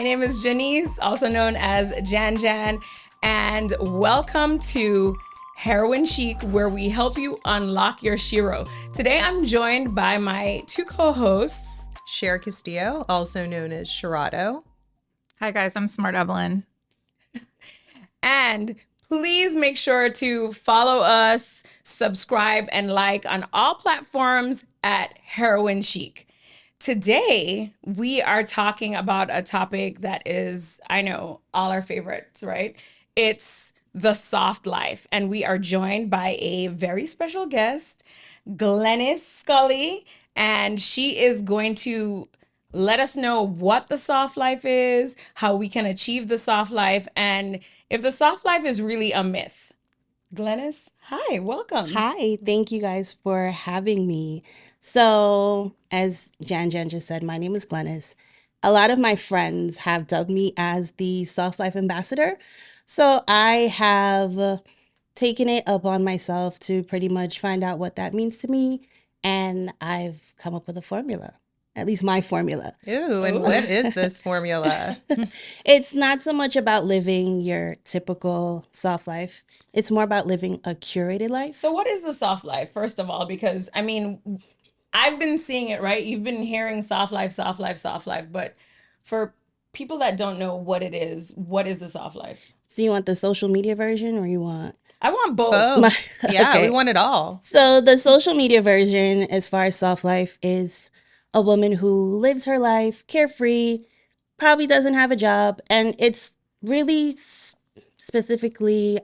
name is Janice, also known as Jan Jan, and welcome to Heroin Chic, where we help you unlock your shiro. Today I'm joined by my two co-hosts, Cher Castillo, also known as Shirato. Hi guys, I'm Smart Evelyn. and please make sure to follow us, subscribe, and like on all platforms at Heroin Chic. Today, we are talking about a topic that is, I know, all our favorites, right? It's the soft life. And we are joined by a very special guest, Glennis Scully. And she is going to let us know what the soft life is, how we can achieve the soft life, and if the soft life is really a myth. Glennis, hi, welcome. Hi, thank you guys for having me. So, as Jan Jan just said, my name is Glennis. A lot of my friends have dubbed me as the Soft Life Ambassador. So, I have taken it upon myself to pretty much find out what that means to me. And I've come up with a formula, at least my formula. Ooh, and what is this formula? It's not so much about living your typical soft life, it's more about living a curated life. So what is the soft life, first of all? Because I mean, I've been seeing it, right? You've been hearing soft life, soft life, soft life. But for people that don't know what it is, what is the soft life? So, you want the social media version or you want? I want both. Both. Yeah, Okay. we want it all. So, the social media version, as far as soft life, is a woman who lives her life carefree, probably doesn't have a job, and it's really specifically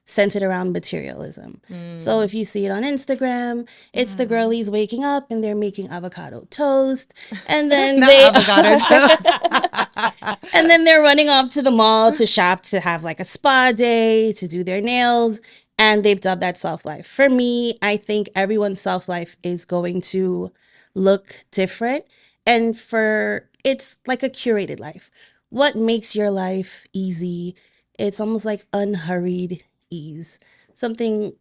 centered around materialism. So if you see it on Instagram, it's the girlies waking up and they're making avocado toast, and then Not they avocado toast. and then they're running off to the mall to shop, to have like a spa day, to do their nails, and they've dubbed that soft life. For me, I think everyone's soft life is going to look different, and for it's like a curated life. What makes your life easy? It's almost like unhurried ease. Something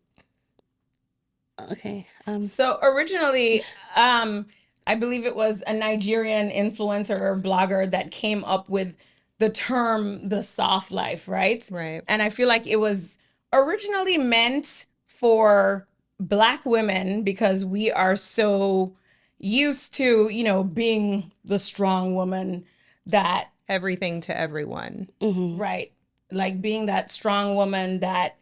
okay. So originally, I believe it was a Nigerian influencer or blogger that came up with the term the soft life, right? Right. And I feel like it was originally meant for Black women because we are so used to, being the strong woman that, Everything to everyone. right, like being that strong woman that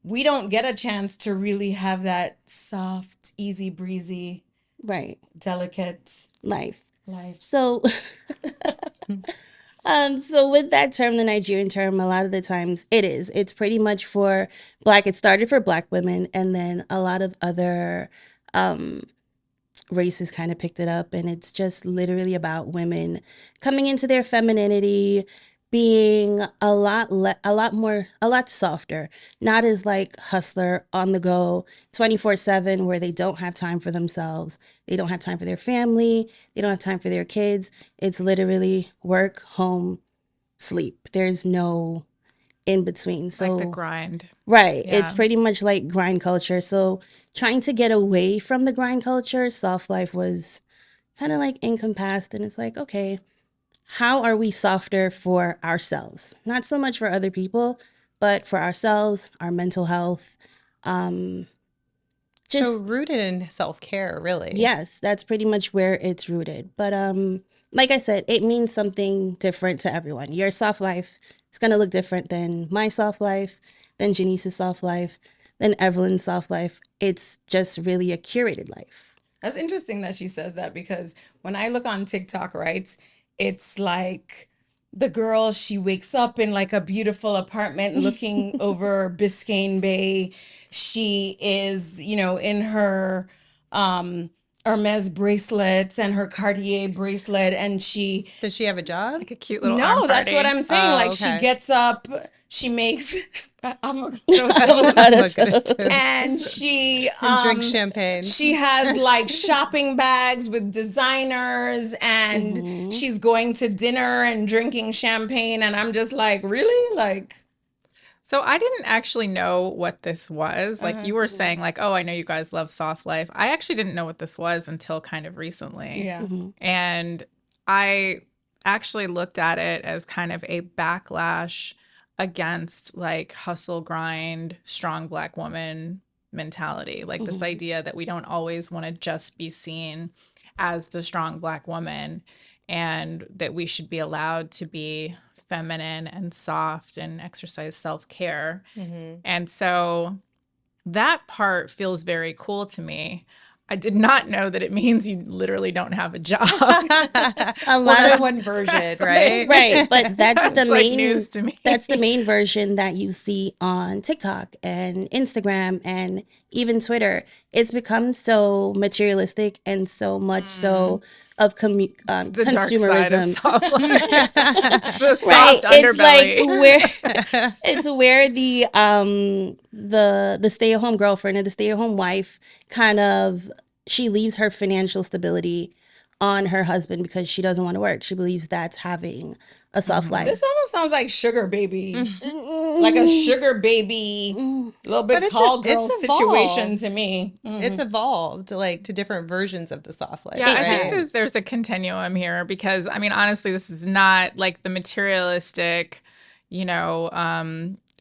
we don't get a chance to really have that soft, easy breezy, Right. delicate Life. life. So so with that term, the Nigerian term, a lot of the times it's pretty much for Black. It started for Black women, and then a lot of other races kind of picked it up, and it's just literally about women coming into their femininity, being a lot softer, not as like hustler on the go 24/7, where they don't have time for themselves, they don't have time for their family, they don't have time for their kids. It's literally work, home, sleep. There's no in between. So Like the grind. right. It's Yeah. pretty much like grind culture. So trying to get away from the grind culture, soft life was kind of like encompassed. And it's like, okay, how are we softer for ourselves? Not so much for other people, but for ourselves, our mental health. So Just rooted in self-care, really. yes, that's pretty much where it's rooted. But like I said, it means something different to everyone. Your soft life is gonna look different than my soft life, than Janice's soft life, than Evelyn's soft life. It's just really a curated life. That's interesting that she says that because when I look on TikTok, right, it's like the girl, she wakes up in like a beautiful apartment looking over Biscayne Bay. She is, in her Hermes bracelets and her Cartier bracelet, and she Does she have a job? Like a cute little no, arm that's what party. I'm saying. Oh, Like she okay. gets up, she makes avocado Avocado toast, toast. and she And drink champagne. she has like shopping bags with designers, and she's going to dinner and drinking champagne, and I'm just like, really? Like, So I didn't actually know what this was. Like you were saying, like, oh, I know you guys love soft life. I actually didn't know what this was until kind of recently. yeah. And I actually looked at it as kind of a backlash against like hustle grind, strong Black woman mentality. Like this idea that we don't always want to just be seen as the strong Black woman, and that we should be allowed to be feminine and soft and exercise self-care. And so that part feels very cool to me. I did not know that it means you literally don't have a job. A Well, lot that's of one version, right? right, but that's the That's like main news to me. that's the main version that you see on TikTok and Instagram and even Twitter. It's become so materialistic and so much so of The dark side of consumerism. soft life. The soft Right, it's like underbelly. where it's where the stay-at-home girlfriend or the stay-at-home wife kind of, she leaves her financial stability on her husband because she doesn't want to work. She believes that's having a soft life. This almost sounds like sugar baby, like a sugar baby, little bit But call girl it's situation evolved. to me. It's evolved like to different versions of the soft life. Yeah, I right? think there's a continuum here because, I mean, honestly, this is not like the materialistic,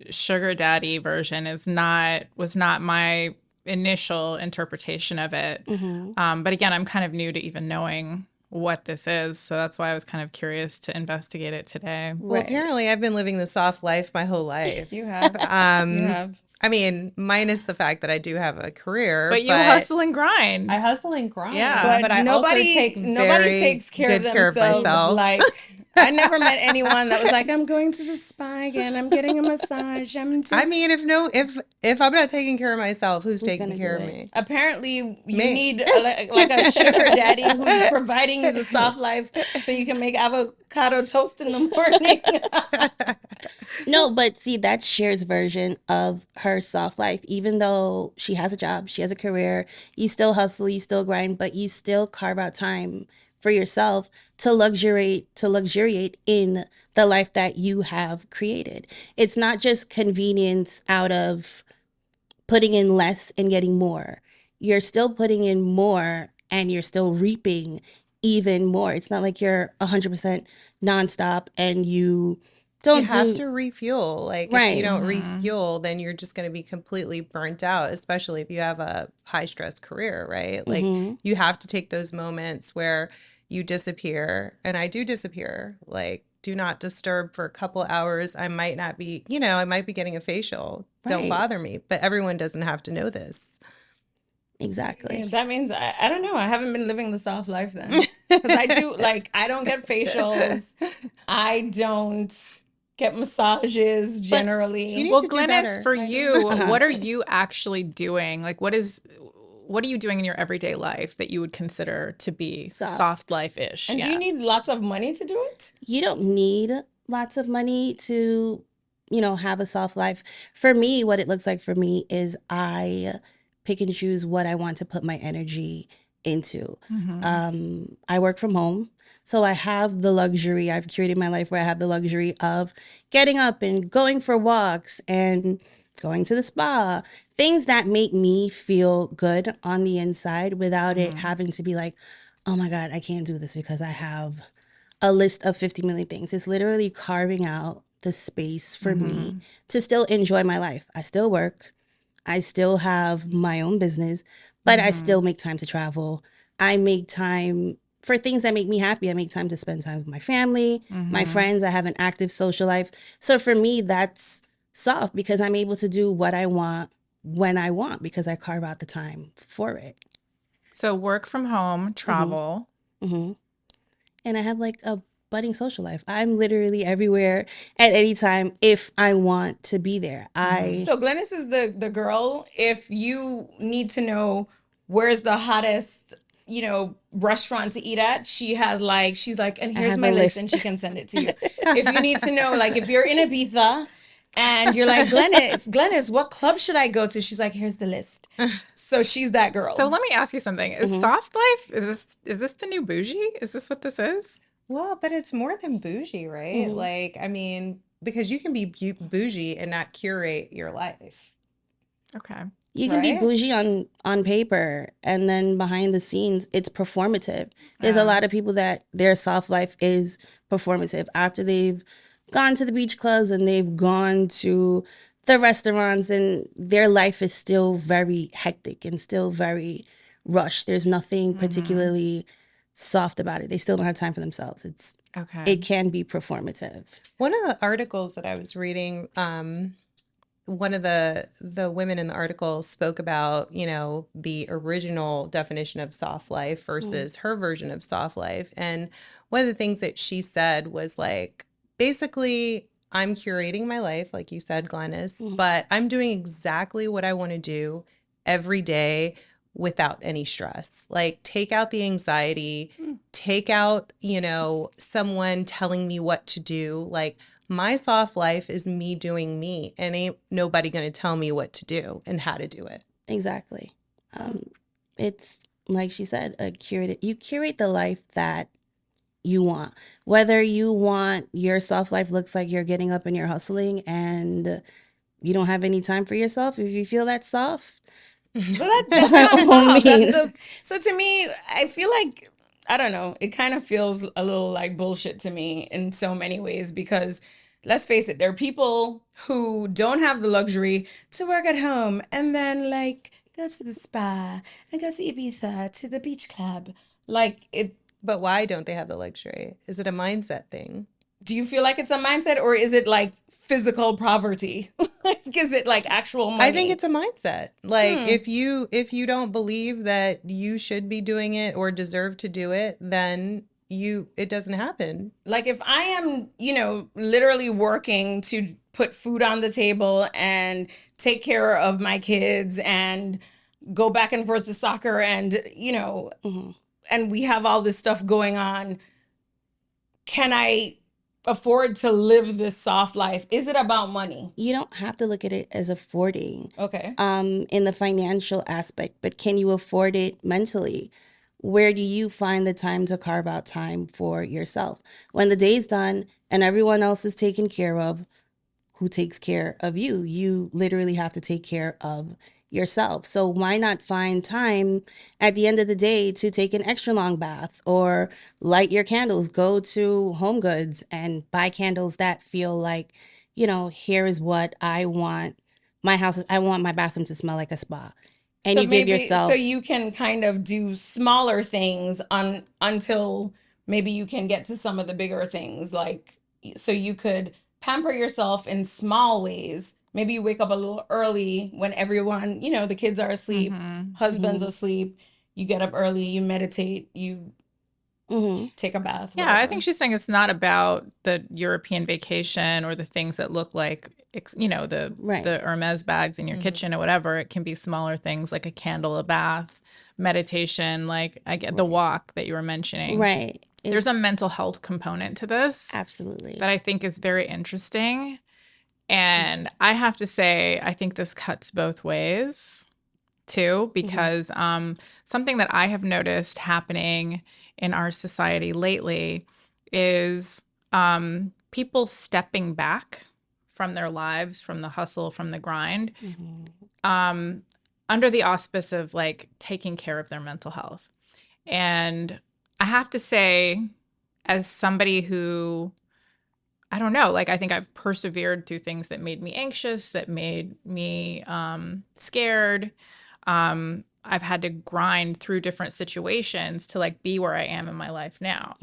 sugar daddy version was not my initial interpretation of it. But again, I'm kind of new to even knowing what this is. So that's why I was kind of curious to investigate it today. Well, apparently I've been living the soft life my whole life. You have, you have. I mean, minus the fact that I do have a career, But you hustle and grind. I hustle and grind. Yeah. but I also take nobody very takes care of good care of themselves. myself. Like I never met anyone that was like, I'm going to the spa again. I'm getting a massage. I mean, if I'm not taking care of myself, who's taking gonna care do of it? me? Apparently, you Me. need like a sugar daddy who's providing you the soft life so you can make avocado toast in the morning. No, but see, that's Cher's version of her soft life. Even though she has a job, she has a career, you still hustle, you still grind, but you still carve out time for yourself to luxuriate in the life that you have created. It's not just convenience out of putting in less and getting more. You're still putting in more and you're still reaping even more. It's not like you're 100% nonstop and you don't You have do to refuel. Like if Right. you don't refuel, then you're just going to be completely burnt out, especially if you have a high stress career, right? Like you have to take those moments where you disappear, and I do disappear. Like do not disturb for a couple hours. I might not be, I might be getting a facial. Don't Right. bother me. But everyone doesn't have to know this. exactly. Yeah, that means I don't know. I haven't been living the soft life then, because I do I don't get facials. I don't get massages generally. you need Well, to do Glennis, better. for you, what are you actually doing? Like, what are you doing in your everyday life that you would consider to be Soft. soft life-ish? And do Yeah. you need lots of money to do it? You don't need lots of money to, have a soft life. For me, what it looks like for me is I pick and choose what I want to put my energy into. I work from home. So I have the luxury, I've curated my life where I have the luxury of getting up and going for walks and going to the spa, things that make me feel good on the inside without it having to be like, oh my God, I can't do this because I have a list of 50 million things. It's literally carving out the space for me to still enjoy my life. I still work. I still have my own business, but I still make time to travel. I make time for things that make me happy. I make time to spend time with my family, my friends. I have an active social life. So for me, that's soft because I'm able to do what I want when I want because I carve out the time for it. So work from home, travel. hmm And I have like a budding social life. I'm literally everywhere at any time if I want to be there. So Glennis is the girl. If you need to know where's the hottest, restaurant to eat at, she's like, and here's have my a list, list. and she can send it to you. If you need to know, like if you're in Ibiza and you're like, Glennis, what club should I go to? She's like, here's the list. So she's that girl. So let me ask you something. Is soft life, is this the new bougie? Is this what this is? Well, but it's more than bougie, right? Like, I mean, because you can be bougie and not curate your life. Okay. You can be Right? bougie on paper, and then behind the scenes, it's performative. There's a lot of people that their soft life is performative. After they've gone to the beach clubs and they've gone to the restaurants, and their life is still very hectic and still very rushed. There's nothing particularly soft about it. They still don't have time for themselves. Okay. It can be performative. One of the articles that I was reading, one of the women in the article spoke about, the original definition of soft life versus her version of soft life. And one of the things that she said was like, basically, I'm curating my life, like you said, Glennis, but I'm doing exactly what I want to do every day without any stress. Like, take out the anxiety, take out, someone telling me what to do. Like, my soft life is me doing me, and ain't nobody going to tell me what to do and how to do it. Exactly. It's like she said, you curate the life that you want. Whether you want your soft life looks like you're getting up and you're hustling and you don't have any time for yourself. If you feel that soft, But that's by not all soft. That's means. so to me, I feel like I don't know. It kind of feels a little like bullshit to me in so many ways because let's face it, there are people who don't have the luxury to work at home and then like go to the spa and go to Ibiza to the beach club. Like it But why don't they have the luxury? Is it a mindset thing? do you feel like it's a mindset or is it like physical poverty? Like is it like actual money? I think it's a mindset. Like if you don't believe that you should be doing it or deserve to do it, then it doesn't happen. like if I am, literally working to put food on the table and take care of my kids and go back and forth to soccer and, and we have all this stuff going on, can I afford to live this soft life? Is it about money? You don't have to look at it as affording Okay. in the financial aspect, but can you afford it mentally? Where do you find the time to carve out time for yourself? When the day's done and everyone else is taken care of, who takes care of you? You literally have to take care of yourself. So why not find time at the end of the day to take an extra long bath or light your candles, go to Home Goods and buy candles that feel like, here is what I want. I want my bathroom to smell like a spa. And So you give maybe so yourself, you can kind of do smaller things until maybe you can get to some of the bigger things like so you could pamper yourself in small ways. Maybe you wake up a little early when everyone, the kids are asleep, husband's asleep, you get up early, you meditate, you take a bath, Yeah, I whatever. think she's saying it's not about the European vacation or the things that look like, Right. the Hermes bags in your kitchen or whatever. It can be smaller things like a candle, a bath, meditation. Like I get the walk that you were mentioning. right. There's a mental health component to this Absolutely. that I think is very interesting. And I have to say, I think this cuts both ways too, because something that I have noticed happening in our society lately is people stepping back from their lives, from the hustle, from the grind, under the auspice of like taking care of their mental health. And I have to say, as somebody who I don't know, like I think I've persevered through things that made me anxious, that made me scared. I've had to grind through different situations to like be where I am in my life now.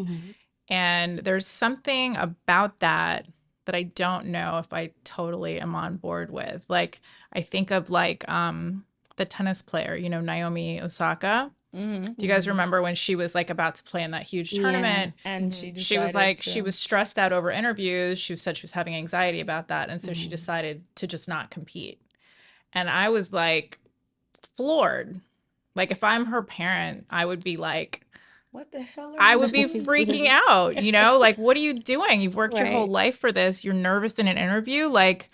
And there's something about that that I don't know if I totally am on board with. Like I think of like the tennis player, Naomi Osaka. Do you guys remember when she was like about to play in that huge tournament? And She was like, she was stressed out over interviews. She said she was having anxiety about that. And so she decided to just not compete. And I was like floored. Like if I'm her parent, I would be like, what the hell are I you would be doing? freaking out, like, what are you doing? You've worked your whole Right. life for this. You're nervous in an interview. Like,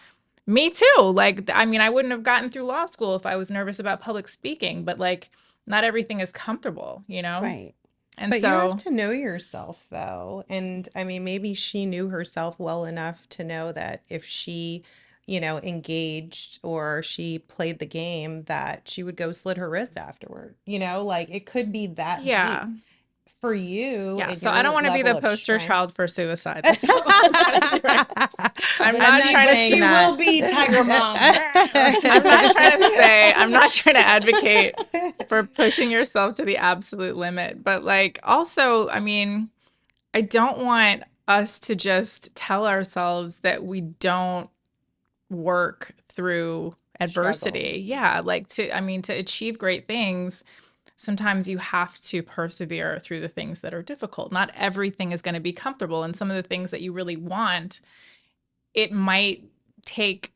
me too. Like, I mean, I wouldn't have gotten through law school if I was nervous about public speaking, but like, not everything is comfortable, Right. And But so, you have to know yourself, though. And I mean, maybe she knew herself well enough to know that if she, engaged or she played the game, that she would go slit her wrist afterward. Like it could be that yeah. deep. for you, Yeah, and so your I don't want to be level the of poster strength. child for suicide. That's all I'm trying to do right now. I'm not trying to She will be Tiger Mom. I'm not trying to advocate for pushing yourself to the absolute limit. But like also, I mean, I don't want us to just tell ourselves that we don't work through adversity. Yeah, like to achieve great things, sometimes you have to persevere through the things that are difficult. Not everything is going to be comfortable. And some of the things that you really want, it might take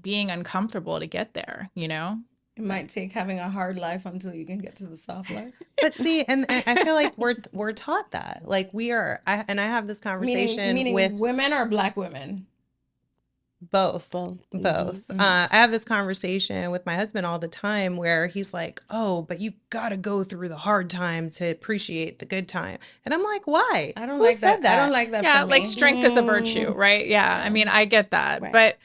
being uncomfortable to get there, you know? It might take having a hard life until you can get to the soft life. But see, and I feel like we're taught that. Like I have this conversation Meaning with women or black women? both. Both. Both. I have this conversation with my husband all the time where he's like, "Oh, but you got to go through the hard time to appreciate the good time." And I'm like, "Why? I don't Who like said that. I don't like that Yeah, for like me. strength is a virtue, right? Yeah. I mean, I get that. Right. But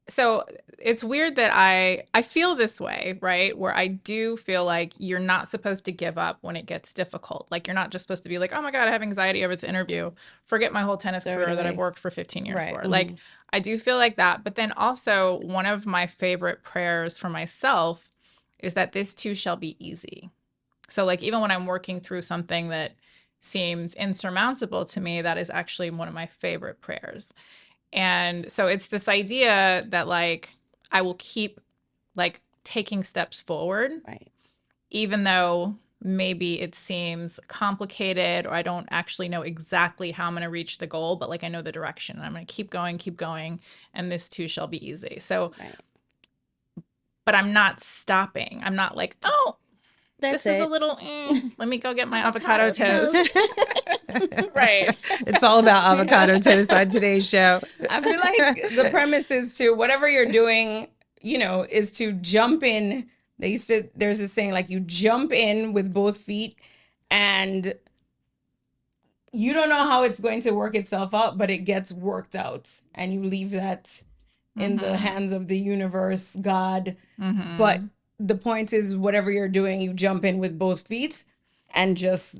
so it's weird that I feel this way, right? Where I do feel like you're not supposed to give up when it gets difficult. Like you're not just supposed to be like, "Oh my God, I have anxiety over this interview. Forget my whole tennis Throw it career that I've away. worked for 15 years Right. for." Like I do feel like that. But then also one of my favorite prayers for myself is that this too shall be easy. So like even when I'm working through something that seems insurmountable to me, that is actually one of my favorite prayers. And so it's this idea that like I will keep like taking steps forward, Right. even though maybe it seems complicated or I don't actually know exactly how I'm going to reach the goal, but like I know the direction and I'm going to keep going, and this too shall be easy. So, Right. but I'm not stopping. I'm not like, oh, That's this is it. a little, let me go get my avocado toast. Right. It's all about avocado toast on today's show. I feel like the premise is to whatever you're doing, is to jump in. There's this saying like you jump in with both feet and you don't know how it's going to work itself out, but it gets worked out and you leave that in the hands of the universe, God. But the point is, whatever you're doing, you jump in with both feet and just,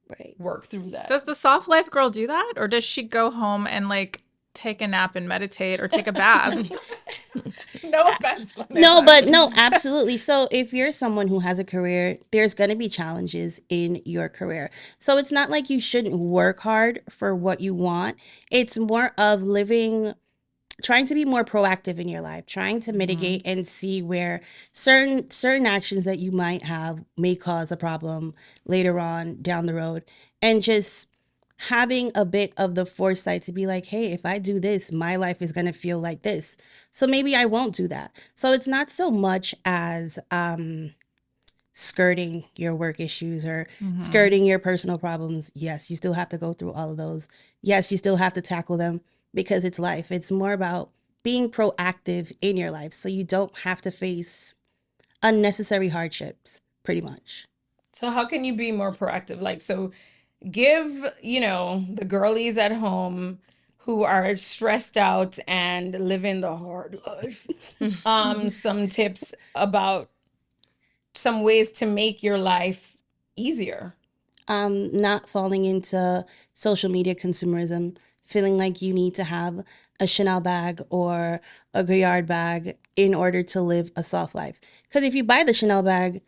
Right. work through that. Does the soft life girl do that? Or does she go home and like take a nap and meditate or take a bath? No offense. No, but no, absolutely. So if you're someone who has a career, there's going to be challenges in your career. So it's not like you shouldn't work hard for what you want. It's more of trying to be more proactive in your life, trying to mitigate and see where certain actions that you might have may cause a problem later on down the road, and just having a bit of the foresight to be like, hey, if I do this, my life is going to feel like this. So maybe I won't do that. So it's not so much as skirting your work issues or skirting your personal problems. Yes, you still have to go through all of those. Yes, you still have to tackle them because it's life. It's more about being proactive in your life so you don't have to face unnecessary hardships, pretty much. So how can you be more proactive? Like, so give, the girlies at home who are stressed out and living the hard life, some tips about some ways to make your life easier. Not falling into social media consumerism, feeling like you need to have a Chanel bag or a Goyard bag in order to live a soft life. Because if you buy the Chanel bag,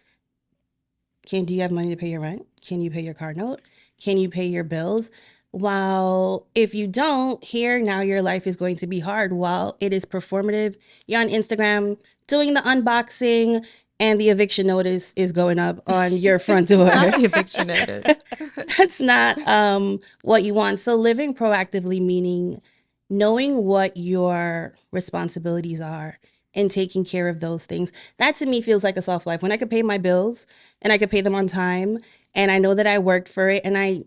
do you have money to pay your rent? Can you pay your car note? Can you pay your bills? While if you don't, now your life is going to be hard. While it is performative, you're on Instagram doing the unboxing and the eviction notice is going up on your front door. The eviction notice. That's not what you want. So living proactively, meaning knowing what your responsibilities are and taking care of those things. That to me feels like a soft life. When I could pay my bills and I could pay them on time and I know that I worked for it and I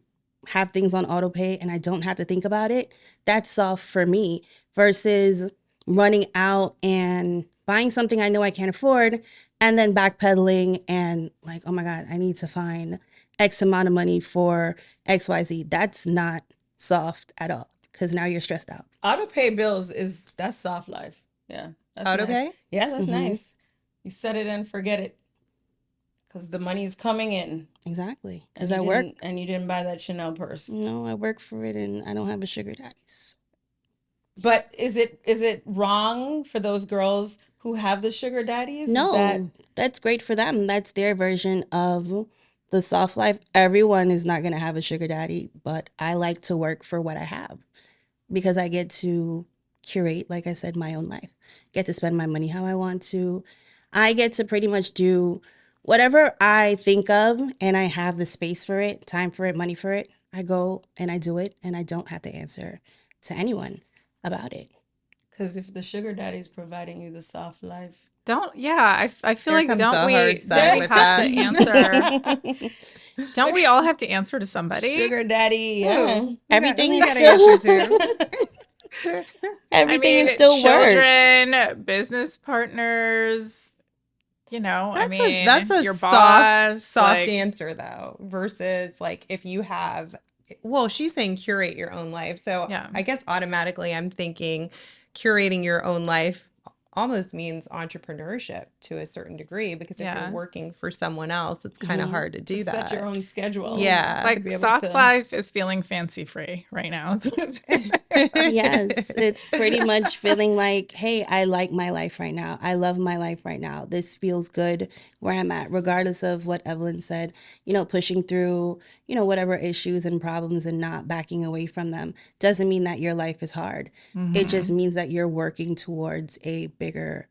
have things on auto pay and I don't have to think about it, that's soft for me versus running out and buying something I know I can't afford and then backpedaling and like, oh my God, I need to find X amount of money for XYZ. That's not soft at all because now you're stressed out. Auto pay bills that's soft life. Yeah. That's Auto nice. pay? Yeah, that's nice. You set it and forget it. Because the money's coming in. Exactly. And Because I work. And you didn't buy that Chanel purse. No, I work for it, and I don't have a sugar daddy. So. But is it wrong for those girls who have the sugar daddies? Is that No, that's great for them. That's their version of the soft life. Everyone is not going to have a sugar daddy, but I like to work for what I have because I get to curate, like I said, my own life. Get to spend my money how I want to. I get to pretty much do whatever I think of, and I have the space for it, time for it, money for it. I go and I do it, and I don't have to answer to anyone about it. because if the sugar daddy's providing you the soft life, I feel There like comes don't the we hard side with have to that. answer? Don't we all have to answer to somebody? sugar daddy, yeah. Who Everything you is gotta still answer to? everything I is mean, still work. children, business partners, That's a your soft boss, like, answer though, versus like if you have, well, she's saying curate your own life. So yeah. I guess automatically I'm thinking curating your own life almost means entrepreneurship to a certain degree, because if Yeah. you're working for someone else, it's kind of hard to do To that. set your own schedule. Yeah. To Like be able soft to- life is feeling fancy free right now. Yes, it's pretty much feeling like, hey, I like my life right now. I love my life right now. This feels good where I'm at, regardless of what Evelyn said, pushing through, whatever issues and problems and not backing away from them doesn't mean that your life is hard. It just means that you're working towards a bigger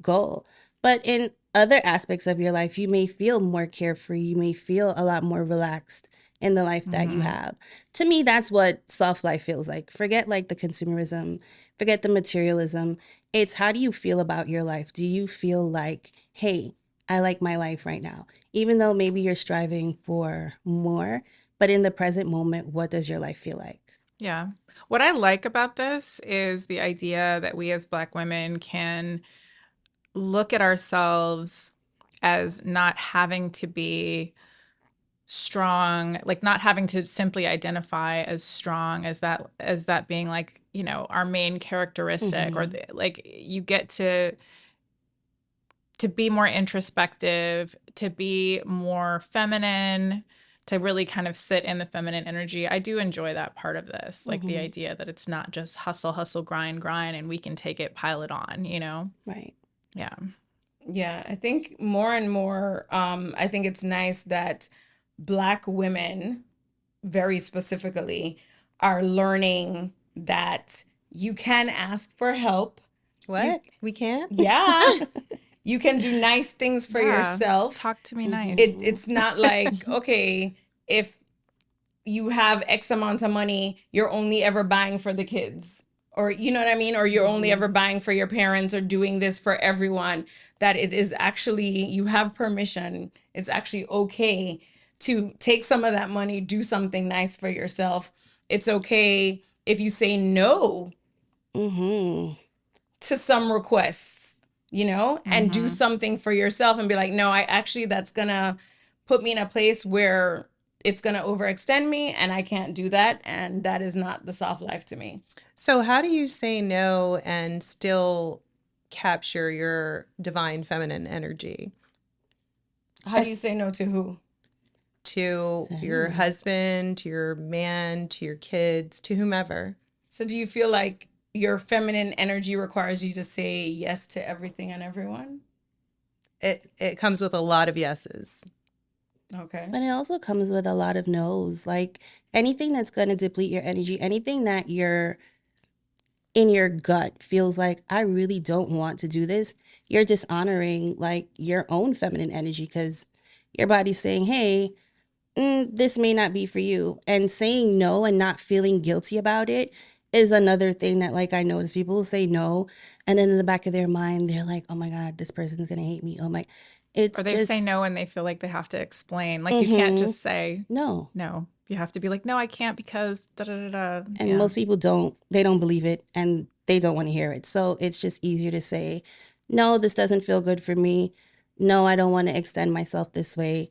goal. But in other aspects of your life, you may feel more carefree. You may feel a lot more relaxed in the life that you have. To me, that's what soft life feels like. Forget like the consumerism, forget the materialism. It's how do you feel about your life? Do you feel like, hey, I like my life right now? Even though maybe you're striving for more, but in the present moment, what does your life feel like? Yeah. What I like about this is the idea that we as Black women can look at ourselves as not having to be strong, like not having to simply identify as strong as that being like, our main characteristic, or like you get to be more introspective, to be more feminine, to really kind of sit in the feminine energy. I do enjoy that part of this, like the idea that it's not just hustle, hustle, grind, grind, and we can take it, pile it on. Right. Yeah. Yeah, I think more and more, I think it's nice that Black women, very specifically, are learning that you can ask for help. What? We can't? Yeah. You can do nice things for Yeah. yourself. Talk to me nice. It's not like, okay, if you have X amount of money, you're only ever buying for the kids. Or you know what I mean? Or you're only ever buying for your parents, or doing this for everyone. That it is actually, you have permission. It's actually okay to take some of that money, do something nice for yourself. It's okay if you say no Mm-hmm. to some requests, and do something for yourself and be like, no, that's gonna put me in a place where it's gonna overextend me and I can't do that. And that is not the soft life to me. So how do you say no and still capture your divine feminine energy? How do you say no to who? To your husband, to your man, to your kids, to whomever. So do you feel like your feminine energy requires you to say yes to everything and everyone? It comes with a lot of yeses. Okay. But it also comes with a lot of no's. Like anything that's going to deplete your energy, anything that you're in your gut feels like, I really don't want to do this. You're dishonoring like your own feminine energy because your body's saying, hey, this may not be for you. And saying no and not feeling guilty about it is another thing that like I notice people will say no. And then in the back of their mind, they're like, oh my God, this person's going to hate me. Oh my, it's Or they just, say no and they feel like they have to explain. Like you can't just say no. no. You have to be like, no, I can't because da da da da. And most people they don't believe it and they don't want to hear it. So it's just easier to say, no, this doesn't feel good for me. No, I don't want to extend myself this way,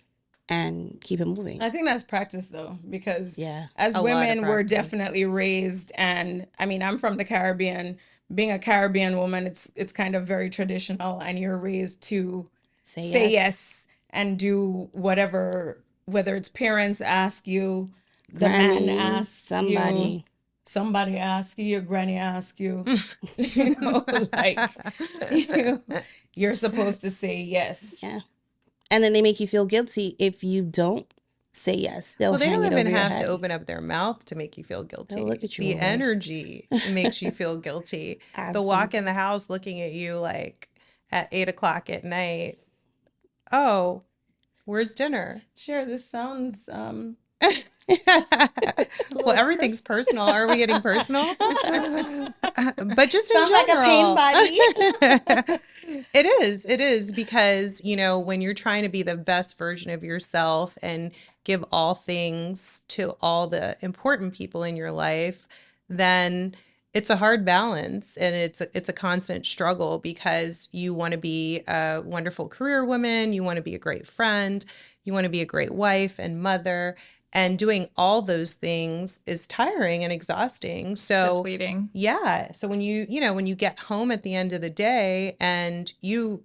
and keep it moving. I think that's practice though, because Yeah. as A lot of women, we're practice. definitely raised, and I mean, I'm from the Caribbean. Being a Caribbean woman, it's kind of very traditional, and you're raised to say yes and do whatever, whether it's parents ask you, the man Granny, asks you, somebody asks you, your granny asks you, you know, like you, you're supposed to say yes. Yeah. And then they make you feel guilty if you don't say yes. They'll Well, they hang don't it even over your have to head. open up their mouth to make you feel guilty. They'll look at you The all right. energy makes you feel guilty. The walk in the house looking at you like at 8 o'clock at night. Oh, where's dinner? Sure, this sounds Well, everything's personal. Are we getting personal? But just in sounds like a pain general, body. it is because, you know, when you're trying to be the best version of yourself and give all things to all the important people in your life, then it's a hard balance, and it's a constant struggle because you want to be a wonderful career woman, you want to be a great friend, you want to be a great wife and mother, and doing all those things is tiring and exhausting. So Depleting. yeah, so when when you get home at the end of the day and you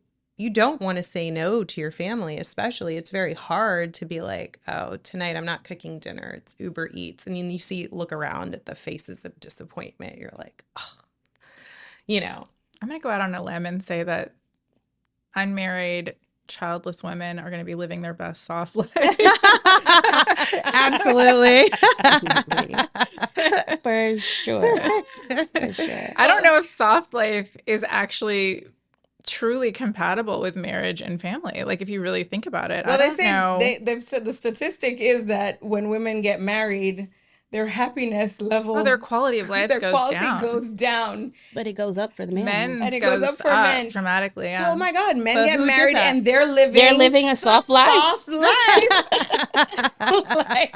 don't want to say no to your family, especially, it's very hard to be like, oh, tonight I'm not cooking dinner, it's Uber Eats. And then look around at the faces of disappointment. You're like, oh, I'm going to go out on a limb and say that unmarried, childless women are going to be living their best soft life. Absolutely. For sure. For sure. I don't know if soft life is actually truly compatible with marriage and family. Like, if you really think about it, Well, I don't know. they've said the statistic is that when women get married, their happiness level, Their quality of life their goes quality down. goes down. But it goes up for the man. Men's And it goes up for men. dramatically. So, oh my God, men But get who did married that? and they're living a soft life. Soft life. Like,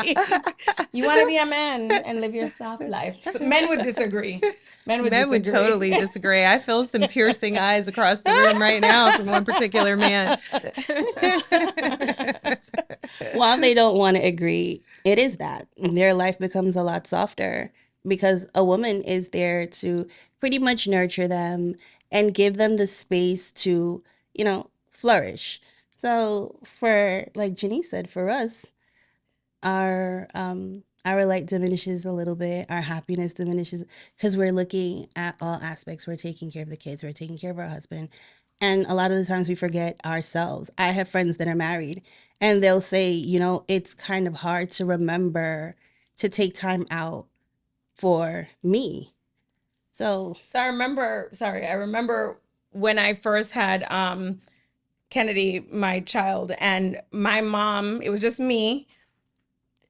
you want to be a man and live your soft life. So men would disagree. Men would totally disagree. I feel some piercing eyes across the room right now from one particular man. While they don't want to agree, it is that their life becomes a lot softer because a woman is there to pretty much nurture them and give them the space to, flourish. So for, like Janice said, for us, our light diminishes a little bit, our happiness diminishes because we're looking at all aspects. We're taking care of the kids, we're taking care of our husband, and a lot of the times we forget ourselves. I have friends that are married and they'll say, it's kind of hard to remember to take time out for me. So I remember when I first had Kennedy, my child, and my mom, it was just me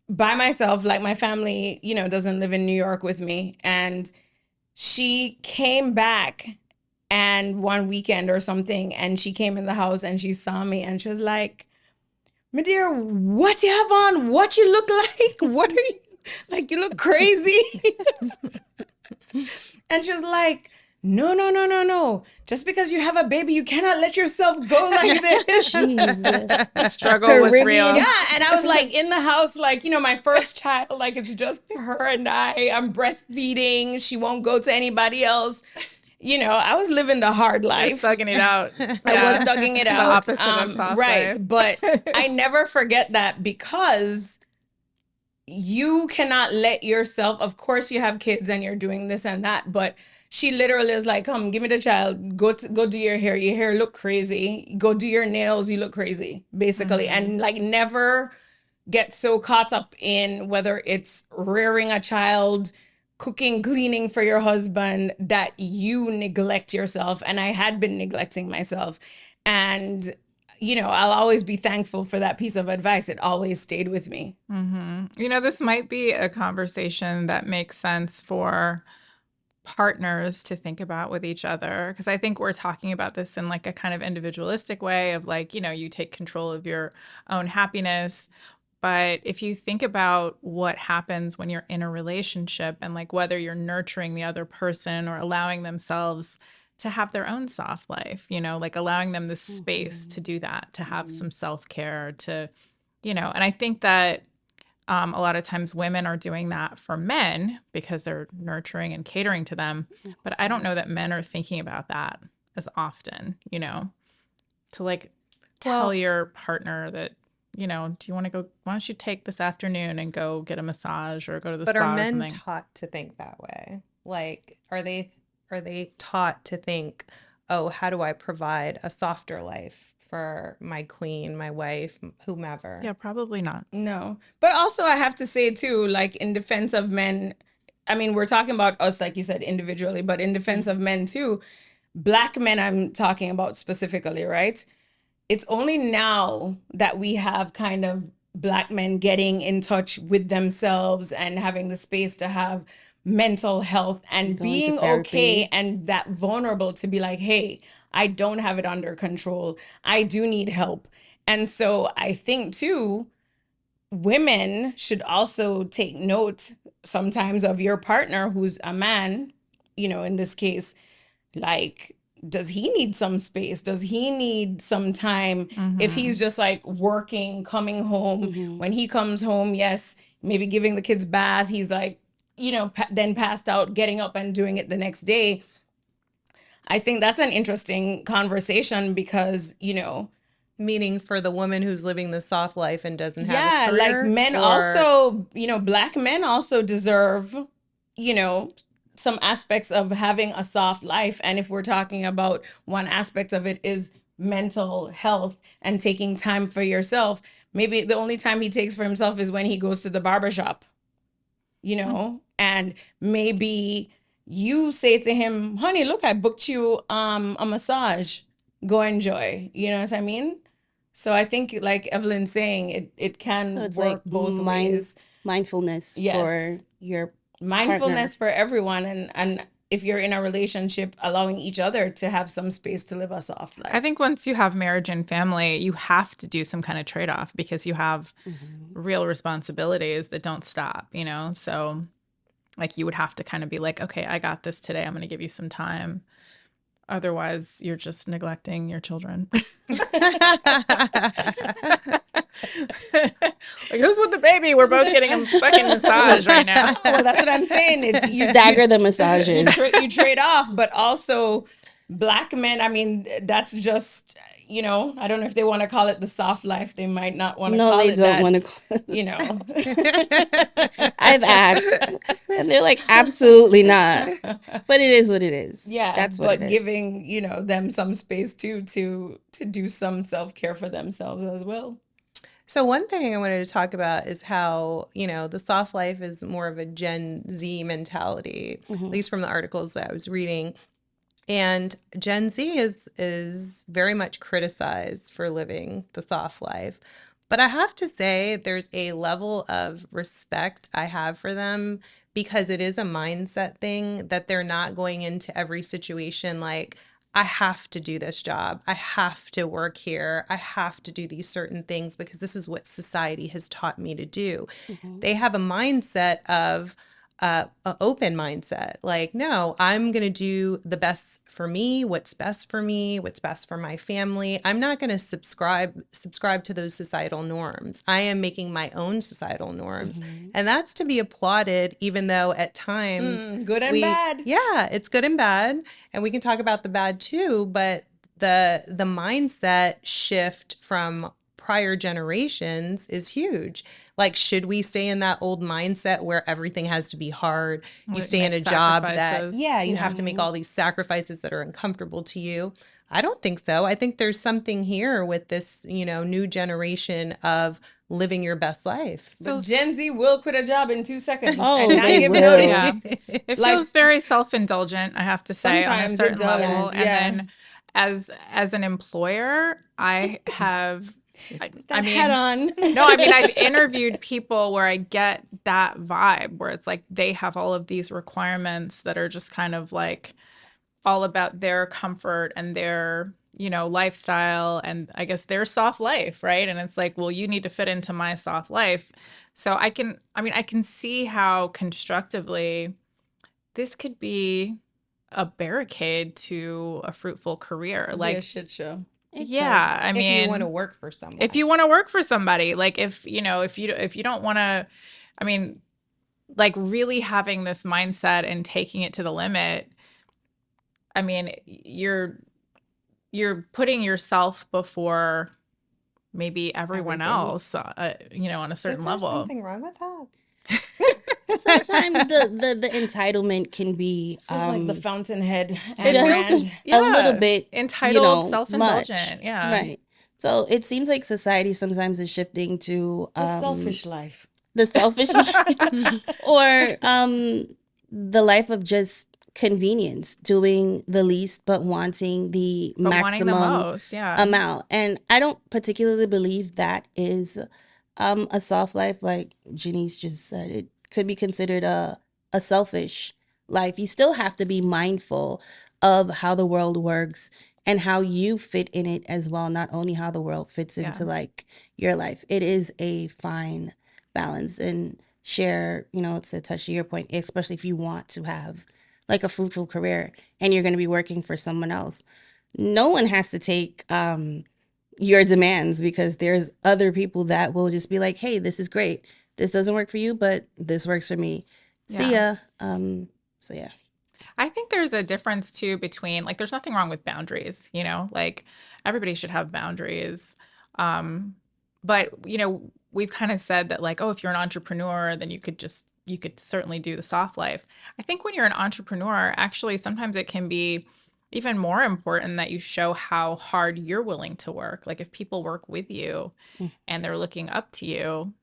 by myself. Like, my family, doesn't live in New York with me. And she came back and one weekend or something, and she came in the house and she saw me and she was like, "My dear, what you have on? What you look like? What are you, like, you look crazy." And she was like, "No, no, no, no, no. Just because you have a baby, you cannot let yourself go like this." jeez. The struggle was real. Yeah, and I was like in the house, like, my first child, like, it's just her and I'm breastfeeding. She won't go to anybody else. I was living the hard You're life. thugging it out. I was thugging it out. The opposite of soft right. life. But I never forget that, because you cannot let yourself, of course you have kids and you're doing this and that, but she literally is like, "Come, give me the child. Go do your hair. Your hair look crazy. Go do your nails. You look crazy," basically. And like, never get so caught up in whether it's rearing a child, cooking, cleaning for your husband, that you neglect yourself. And I had been neglecting myself. And, I'll always be thankful for that piece of advice. It always stayed with me. This might be a conversation that makes sense for partners to think about with each other, because I think we're talking about this in like a kind of individualistic way of like, you take control of your own happiness. But if you think about what happens when you're in a relationship and like whether you're nurturing the other person or allowing themselves to have their own soft life, like allowing them the space to do that, to have some self-care, to, and I think that a lot of times women are doing that for men because they're nurturing and catering to them. But I don't know that men are thinking about that as often, to like tell your partner that, do you want to go, why don't you take this afternoon and go get a massage or go to the But are spa or men something? taught to think that way? Like, are they taught to think, oh, how do I provide a softer life for my queen, my wife, whomever? Yeah, probably not. No. But also, I have to say, too, like in defense of men, I mean, we're talking about us, like you said, individually, but in defense of men, too, Black men, I'm talking about specifically, right? It's only now that we have kind of Black men getting in touch with themselves and having the space to have mental health and Going to being okay therapy. and that vulnerable to be like, hey, I don't have it under control. I do need help. And so I think too, women should also take note sometimes of your partner who's a man, in this case, like, does he need some space? Does he need some time? If he's just like working, coming home, when he comes home, yes, maybe giving the kids bath, he's like, then passed out, getting up and doing it the next day. I think that's an interesting conversation because, Meaning for the woman who's living the soft life and doesn't have a yeah, like career, men or also, Black men also deserve, some aspects of having a soft life. And if we're talking about one aspect of it is mental health and taking time for yourself, maybe the only time he takes for himself is when he goes to the barbershop, and maybe you say to him, honey, look, I booked you a massage. Go enjoy. You know what I mean? So I think, like Evelyn's saying, it So can it's like work both ways. mindfulness for Yes. your partner. Mindfulness for everyone, and if you're in a relationship, allowing each other to have some space to live a soft life. I think once you have marriage and family, you have to do some kind of trade-off because you have real responsibilities that don't stop, So like you would have to kind of be like, okay, I got this today. I'm going to give you some time. Otherwise, you're just neglecting your children. Like, who's with the baby? We're both getting a fucking massage right now. Well, that's what I'm saying. Stagger the massages. You trade off, but also Black men. I mean, that's just, I don't know if they want to call it the soft life. They might not want to No, call they it don't that. want to call it. You know. I've asked, and they're like, absolutely not. But it is what it is. Yeah, That's what but it is. giving, them some space too to do some self-care for themselves as well. So one thing I wanted to talk about is how, the soft life is more of a Gen Z mentality, at least from the articles that I was reading. And Gen Z is very much criticized for living the soft life. But I have to say there's a level of respect I have for them because it is a mindset thing that they're not going into every situation like, I have to do this job. I have to work here. I have to do these certain things because this is what society has taught me to do. They have a mindset of an open mindset. Like, no, I'm going to do the best for me, what's best for me, what's best for my family. I'm not going to subscribe to those societal norms. I am making my own societal norms. And that's to be applauded, even though at times Good and bad. Yeah, it's good and bad. And we can talk about the bad too, but the mindset shift from prior generations is huge. Like, should we stay in that old mindset where everything has to be hard? You stay in a Make job that, sacrifices. you have to make all these sacrifices that are uncomfortable to you. I don't think so. I think there's something here with this, new generation of living your best life. But Gen Z will quit a job in 2 seconds Oh, and not they give will. notice. Yeah. It Like- feels very self-indulgent, I have to say, on a Sometimes it certain does, level. yeah. And then as an employer, I have I mean, Head on. no, I mean, I've interviewed people where I get that vibe where it's like they have all of these requirements that are just kind of like all about their comfort and their, lifestyle and I guess their soft life, right? And it's like, well, you need to fit into my soft life. So I can see how constructively this could be a barricade to a fruitful career. Like Like, a shit show. yeah, I mean, if you want to work for someone. if you want to work for somebody, like if you don't want to, I mean, like really having this mindset and taking it to the limit, I mean, you're putting yourself before maybe everyone Everything. else, on a certain Is there level. something wrong with that? Sometimes the entitlement can be Feels like the fountainhead It and feels, brand. a little yeah, bit, entitled, much. self-indulgent. Yeah. Right. So it seems like society sometimes is shifting to The selfish life. the selfish life or the life of just convenience, doing the least but wanting the But wanting the maximum most, yeah. amount. And I don't particularly believe that is a soft life, like Janice just said. It could be considered a selfish life. You still have to be mindful of how the world works and how you fit in it as well, not only how the world fits into Yeah. like your life. It is a fine balance and share, to touch your point, especially if you want to have like a fruitful career and you're going to be working for someone else. No one has to take your demands because there's other people that will just be like, hey, this is great. This doesn't work for you, but this works for me. See ya. So yeah. I think there's a difference too between, like, there's nothing wrong with boundaries, like everybody should have boundaries. But, we've kind of said that, like, oh, if you're an entrepreneur, then you could certainly do the soft life. I think when you're an entrepreneur, actually, sometimes it can be even more important that you show how hard you're willing to work. Like, if people work with you Mm. and they're looking up to you,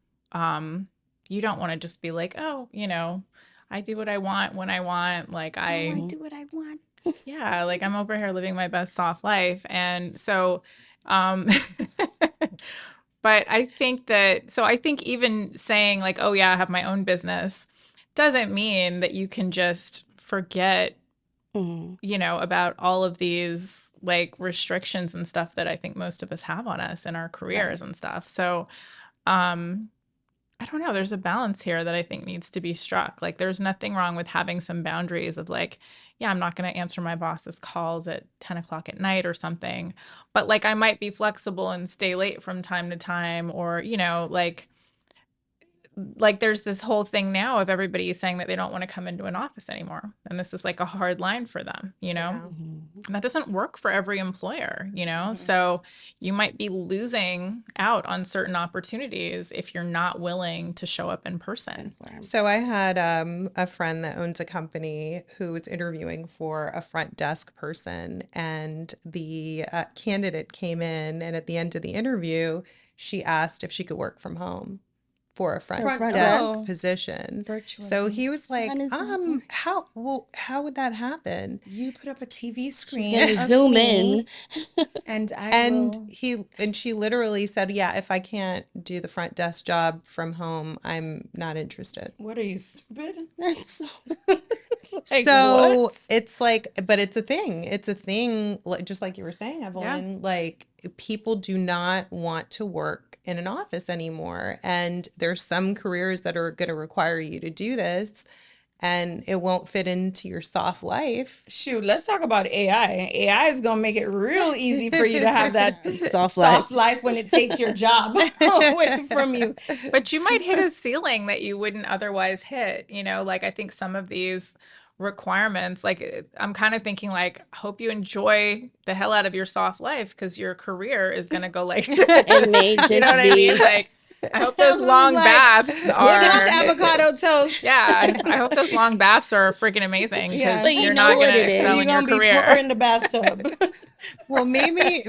you don't want to just be like, oh, I do what I want when I want. Like, I do what I want. yeah, like I'm over here living my best soft life. And so, um, but I think even saying like, oh yeah, I have my own business doesn't mean that you can just forget, Mhm. About all of these like restrictions and stuff that I think most of us have on us in our careers and stuff. So, I don't know. There's a balance here that I think needs to be struck. Like, there's nothing wrong with having some boundaries of like, yeah, I'm not going to answer my boss's calls at 10 o'clock at night or something. But like, I might be flexible and stay late from time to time, or, like there's this whole thing now of everybody saying that they don't want to come into an office anymore. And this is like a hard line for them, Yeah. Mhm. And that doesn't work for every employer, Mhm. So you might be losing out on certain opportunities if you're not willing to show up in person. So I had a friend that owns a company who was interviewing for a front desk person, and the candidate came in, and at the end of the interview, she asked if she could work from home for a front Front desk desk. position. Virtually. So he was like, That is not- how would that happen? You put up a TV She's screen gonna of zoom me, in. and I And will. she literally said, yeah, if I can't do the front desk job from home, I'm not interested. What are you, stupid? That's Like, So what? it's like, but it's a thing. It's a thing, just like you were saying, Evelyn. Like, people do not want to work in an office anymore. And there's some careers that are going to require you to do this, and it won't fit into your soft life. Shoot, let's talk about AI. AI is gonna make it real easy for you to have that Soft life when it takes your job away from you. But you might hit a ceiling that you wouldn't otherwise hit, like I think some of these requirements, like I'm kind of thinking like, hope you enjoy the hell out of your soft life because your career is going to go like, It may just you know what I be mean? Like, I hope those long Like, baths Look at are, avocado toast. yeah, I hope those long baths are freaking amazing because Yeah. But you you're know not what going it to is. excel You're in your gonna be career. poor in the bathtub. Well, maybe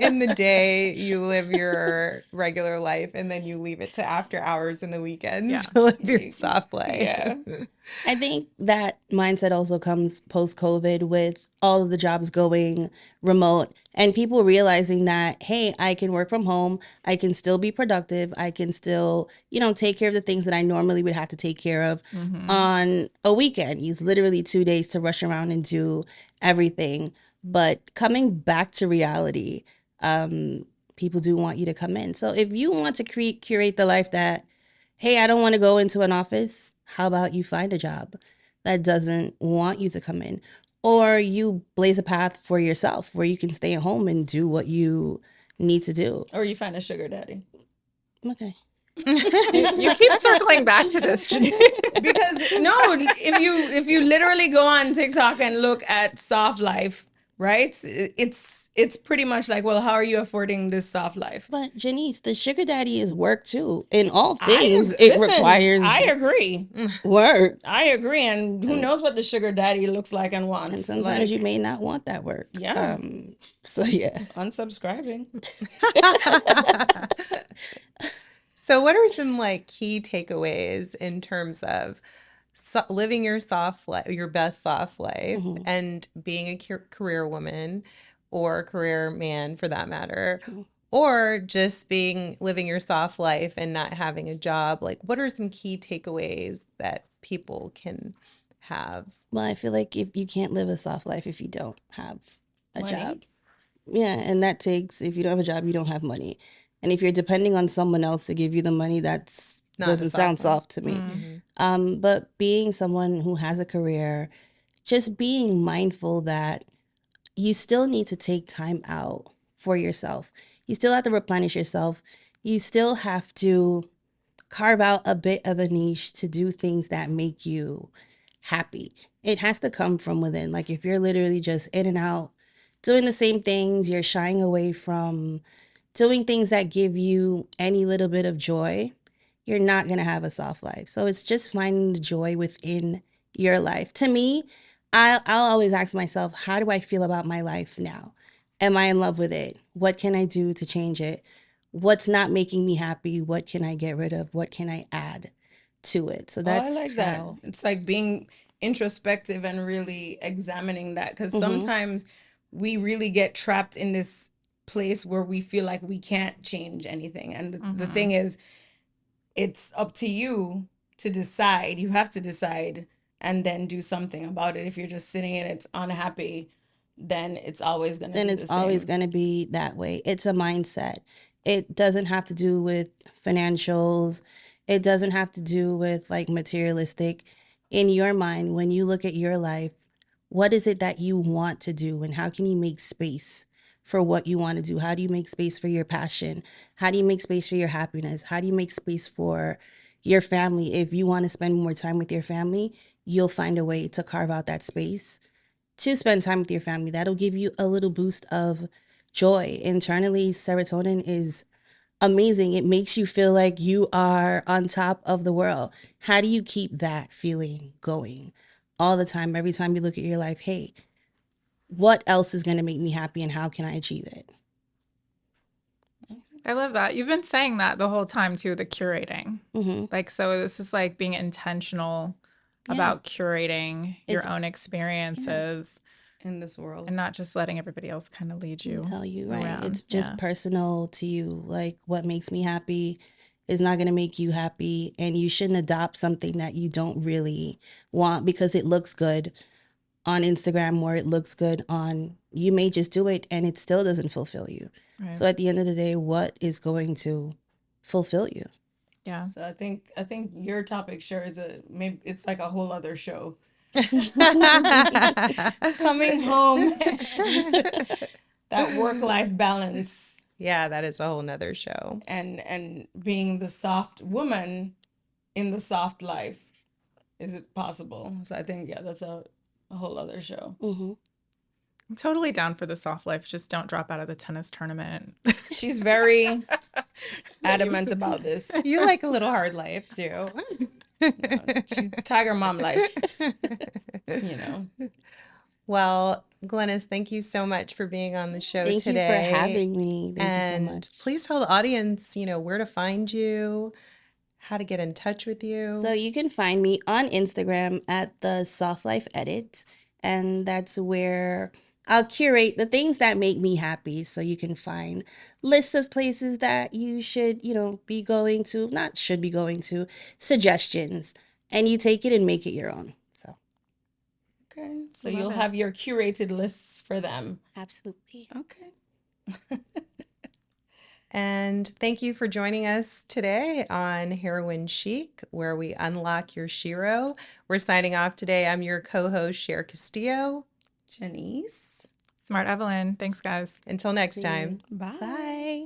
in the day you live your regular life, and then you leave it to after hours and the weekends Yeah. to live your soft life. Yeah. I think that mindset also comes post-COVID with all of the jobs going remote and people realizing that, hey, I can work from home. I can still be productive. I can still, take care of the things that I normally would have to take care of on a weekend. Use literally 2 days to rush around and do everything. But coming back to reality, people do want you to come in. So if you want to curate the life that, hey, I don't want to go into an office, how about you find a job that doesn't want you to come in? Or you blaze a path for yourself where you can stay at home and do what you need to do. Or you find a sugar daddy. Okay. You keep circling back to this, Janine. Because no, if you literally go on TikTok and look at soft life, right? It's pretty much like, well, how are you affording this soft life? But Janice, the sugar daddy is work too. In all I things, ag- it listen. I requires agree. work. I agree. And who knows what the sugar daddy looks like and And wants? sometimes you Like, may not want that work. yeah, So yeah. unsubscribing. So, what are some like key takeaways in terms of living your soft life, your best soft life, Mhm. and being a career woman or career man for that matter, Mhm. or just living your soft life and not having a job? Like, what are some key takeaways that people can have? Well, I feel like if you can't live a soft life if you don't have a job. Money. Yeah, and that takes, if you don't have a job, you don't have money. And if you're depending on someone else to give you the money, that's Not a doesn't sound soft life. soft to me. Mhm. But being someone who has a career, just being mindful that you still need to take time out for yourself. You still have to replenish yourself. You still have to carve out a bit of a niche to do things that make you happy. It has to come from within. Like if you're literally just in and out doing the same things, you're shying away from doing things that give you any little bit of joy, you're not going to have a soft life. So it's just finding the joy within your life. To me, I'll always ask myself, how do I feel about my life now? Am I in love with it? What can I do to change it? What's not making me happy? What can I get rid of? What can I add to it? So Oh, I that's like that. how. It's like being introspective and really examining that, because Mm-hmm. sometimes we really get trapped in this place where we feel like we can't change anything. And the thing is, it's up to you to decide. You have to decide and then do something about it. If you're just sitting and it's unhappy, then it's always going to Then be it's the always same. going to be that way. It's a mindset. It doesn't have to do with financials. It doesn't have to do with like materialistic. In your mind, when you look at your life, what is it that you want to do and how can you make space for what you want to do? How do you make space for your passion? How do you make space for your happiness? How do you make space for your family? If you want to spend more time with your family, you'll find a way to carve out that space to spend time with your family. That'll give you a little boost of joy. Internally, serotonin is amazing. It makes you feel like you are on top of the world. How do you keep that feeling going all the time? Every time you look at your life, hey, what else is going to make me happy and how can I achieve it? I love that. You've been saying that the whole time too, the curating. Mm-hmm. Like, so this is like being intentional Yeah. about curating your It's own experiences In this world. and not just letting everybody else kind of lead you tell you, right? around. It's just Yeah. personal to you. Like what makes me happy is not going to make you happy. And you shouldn't adopt something that you don't really want because it looks good on Instagram or it looks good on, you may just do it and it still doesn't fulfill you. Right. So at the end of the day, what is going to fulfill you? Yeah. So I think your topic sure is maybe it's like a whole other show. Coming home and that work-life balance Yeah, that is a whole nother show. and being the soft woman in the soft life. Is it possible? So I think yeah, that's a whole other show. Mm-hmm. I'm totally down for the soft life. Just don't drop out of the tennis tournament. She's very adamant about this. You like a little hard life too. She's tiger mom life, you know. Well, Glennis, thank you so much for being on the show Thank you for today. having me. Thank you so And much. please tell the audience, where to find you, how to get in touch with you. So you can find me on Instagram at the Soft Life Edit, and that's where I'll curate the things that make me happy. So you can find lists of places that you should, be going to, not should be going to, suggestions, and you take it and make it your own. So Okay. So Love you'll it. have your curated lists for them. absolutely. Okay. And thank you for joining us today on Heroin Chic, where we unlock your shiro. We're signing off today. I'm your co-host, Cher Castillo. Janice. Smart Evelyn. Thanks, guys. Until next time. Bye. Bye.